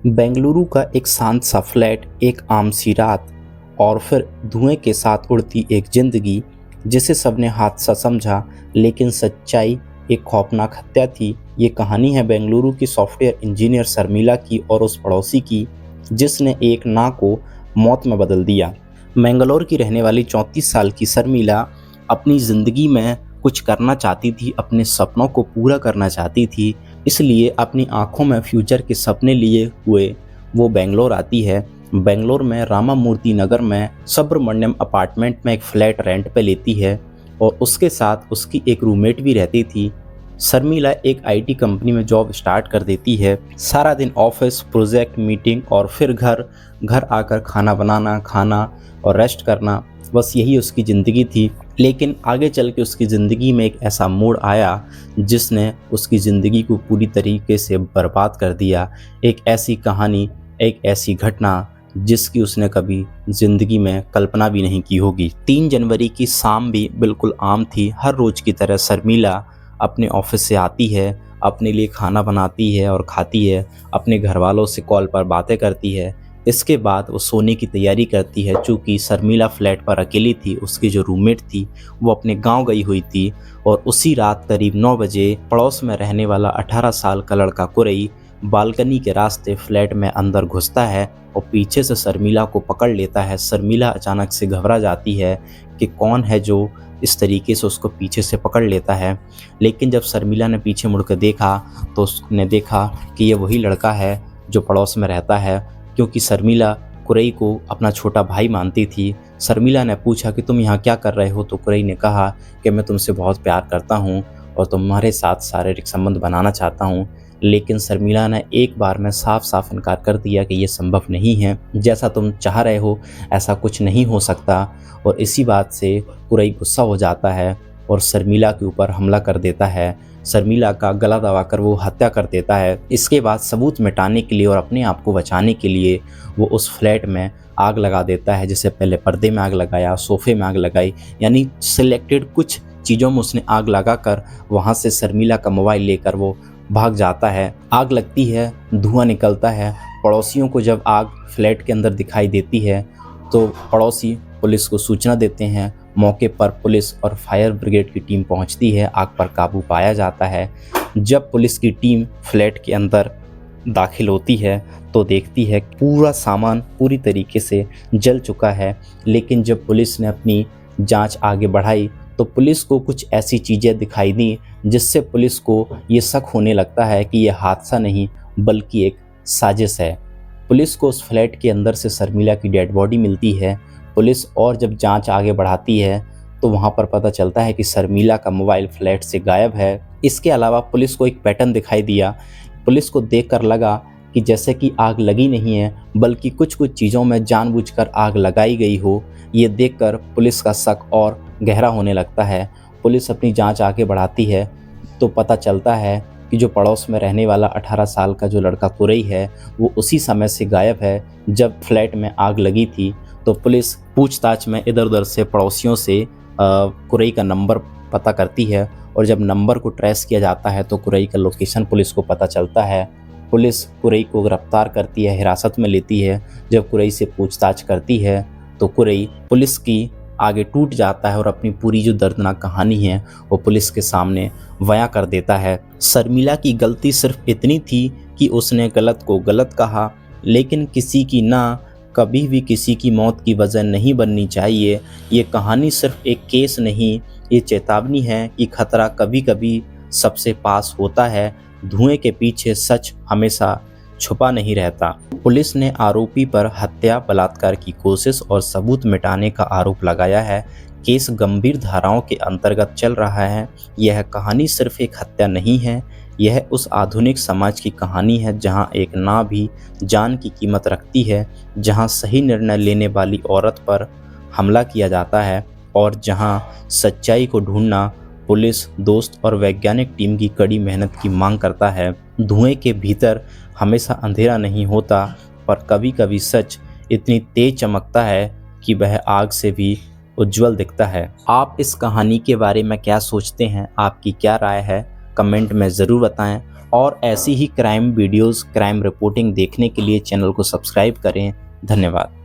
बेंगलुरु का एक शांत सा फ्लैट, एक आम सी रात और फिर धुएं के साथ उड़ती एक जिंदगी जिसे सबने हादसा समझा, लेकिन सच्चाई एक खौफनाक हत्या थी। ये कहानी है बेंगलुरु की सॉफ्टवेयर इंजीनियर शर्मिला की और उस पड़ोसी की जिसने एक ना को मौत में बदल दिया। मैंगलोर की रहने वाली 34 साल की शर्मिला अपनी ज़िंदगी में कुछ करना चाहती थी, अपने सपनों को पूरा करना चाहती थी। इसलिए अपनी आंखों में फ्यूचर के सपने लिए हुए वो बेंगलोर आती है। बेंगलोर में रामामूर्ति नगर में सुब्रमण्यम अपार्टमेंट में एक फ्लैट रेंट पे लेती है और उसके साथ उसकी एक रूममेट भी रहती थी। शर्मिला एक आईटी कंपनी में जॉब स्टार्ट कर देती है। सारा दिन ऑफिस, प्रोजेक्ट, मीटिंग और फिर घर घर आकर खाना बनाना, खाना और रेस्ट करना, बस यही उसकी ज़िंदगी थी। लेकिन आगे चल के उसकी ज़िंदगी में एक ऐसा मोड़ आया जिसने उसकी ज़िंदगी को पूरी तरीके से बर्बाद कर दिया। एक ऐसी कहानी, एक ऐसी घटना जिसकी उसने कभी ज़िंदगी में कल्पना भी नहीं की होगी। 3 जनवरी की शाम भी बिल्कुल आम थी। हर रोज़ की तरह शर्मिला अपने ऑफिस से आती है, अपने लिए खाना बनाती है और खाती है, अपने घर वालों से कॉल पर बातें करती है। इसके बाद वो सोने की तैयारी करती है। चूँकि शर्मिला फ्लैट पर अकेली थी, उसकी जो रूममेट थी वो अपने गांव गई हुई थी और उसी रात करीब 9 बजे पड़ोस में रहने वाला 18 साल का लड़का कुरई बालकनी के रास्ते फ्लैट में अंदर घुसता है और पीछे से शर्मिला को पकड़ लेता है। शर्मिला अचानक से घबरा जाती है कि कौन है जो इस तरीके से उसको पीछे से पकड़ लेता है। लेकिन जब शर्मिला ने पीछे मुड़कर देखा तो उसने देखा कि ये वही लड़का है जो पड़ोस में रहता है, क्योंकि शर्मिला कुरई को अपना छोटा भाई मानती थी। शर्मिला ने पूछा कि तुम यहाँ क्या कर रहे हो, तो कुरई ने कहा कि मैं तुमसे बहुत प्यार करता हूँ और तुम्हारे साथ शारीरिक संबंध बनाना चाहता हूँ। लेकिन शर्मिला ने एक बार में साफ साफ इनकार कर दिया कि ये संभव नहीं है, जैसा तुम चाह रहे हो ऐसा कुछ नहीं हो सकता। और इसी बात से कुरई गुस्सा हो जाता है और शर्मिला के ऊपर हमला कर देता है। शर्मिला का गला दबाकर वो हत्या कर देता है। इसके बाद सबूत मिटाने के लिए और अपने आप को बचाने के लिए वो उस फ्लैट में आग लगा देता है। जैसे पहले पर्दे में आग लगाया, सोफे में आग लगाई, यानी सिलेक्टेड कुछ चीज़ों में उसने आग लगाकर वहाँ से शर्मिला का मोबाइल लेकर वो भाग जाता है। आग लगती है, धुआं निकलता है। पड़ोसियों को जब आग फ्लैट के अंदर दिखाई देती है तो पड़ोसी पुलिस को सूचना देते हैं। मौके पर पुलिस और फायर ब्रिगेड की टीम पहुंचती है। आग पर काबू पाया जाता है। जब पुलिस की टीम फ्लैट के अंदर दाखिल होती है तो देखती है पूरा सामान पूरी तरीके से जल चुका है। लेकिन जब पुलिस ने अपनी जांच आगे बढ़ाई तो पुलिस को कुछ ऐसी चीज़ें दिखाई दी जिससे पुलिस को ये शक होने लगता है कि यह हादसा नहीं बल्कि एक साजिश है। पुलिस को उस फ्लैट के अंदर से शर्मिला की डेड बॉडी मिलती है। पुलिस और जब जांच आगे बढ़ाती है तो वहां पर पता चलता है कि शर्मिला का मोबाइल फ्लैट से गायब है। इसके अलावा पुलिस को एक पैटर्न दिखाई दिया। पुलिस को देखकर लगा कि जैसे कि आग लगी नहीं है बल्कि कुछ कुछ चीज़ों में जानबूझकर आग लगाई गई हो। ये देखकर पुलिस का शक और गहरा होने लगता है। पुलिस अपनी जांच आगे बढ़ाती है तो पता चलता है कि जो पड़ोस में रहने वाला 18 साल का जो लड़का कुरई है वो उसी समय से गायब है जब फ्लैट में आग लगी थी। तो पुलिस पूछताछ में इधर उधर से पड़ोसियों से कुरई का नंबर पता करती है और जब नंबर को ट्रेस किया जाता है तो कुरई का लोकेशन पुलिस को पता चलता है। पुलिस कुरई को गिरफ्तार करती है, हिरासत में लेती है। जब कुरई से पूछताछ करती है तो कुरई पुलिस की आगे टूट जाता है और अपनी पूरी जो दर्दनाक कहानी है वो पुलिस के सामने बयां कर देता है। शर्मिला की गलती सिर्फ इतनी थी कि उसने गलत को गलत कहा, लेकिन किसी की ना कभी भी किसी की मौत की वजह नहीं बननी चाहिए। ये कहानी सिर्फ एक केस नहीं, ये चेतावनी है कि खतरा कभी कभी सबसे पास होता है। धुएं के पीछे सच हमेशा छुपा नहीं रहता। पुलिस ने आरोपी पर हत्या, बलात्कार की कोशिश और सबूत मिटाने का आरोप लगाया है। केस गंभीर धाराओं के अंतर्गत चल रहा है। यह कहानी सिर्फ एक हत्या नहीं है, यह उस आधुनिक समाज की कहानी है जहां एक ना भी जान की कीमत रखती है, जहां सही निर्णय लेने वाली औरत पर हमला किया जाता है और जहां सच्चाई को ढूंढना पुलिस, दोस्त और वैज्ञानिक टीम की कड़ी मेहनत की मांग करता है। धुएं के भीतर हमेशा अंधेरा नहीं होता, पर कभी कभी सच इतनी तेज चमकता है कि वह आग से भी उज्जवल दिखता है। आप इस कहानी के बारे में क्या सोचते हैं? आपकी क्या राय है? कमेंट में ज़रूर बताएं और ऐसी ही क्राइम वीडियोस, क्राइम रिपोर्टिंग देखने के लिए चैनल को सब्सक्राइब करें। धन्यवाद।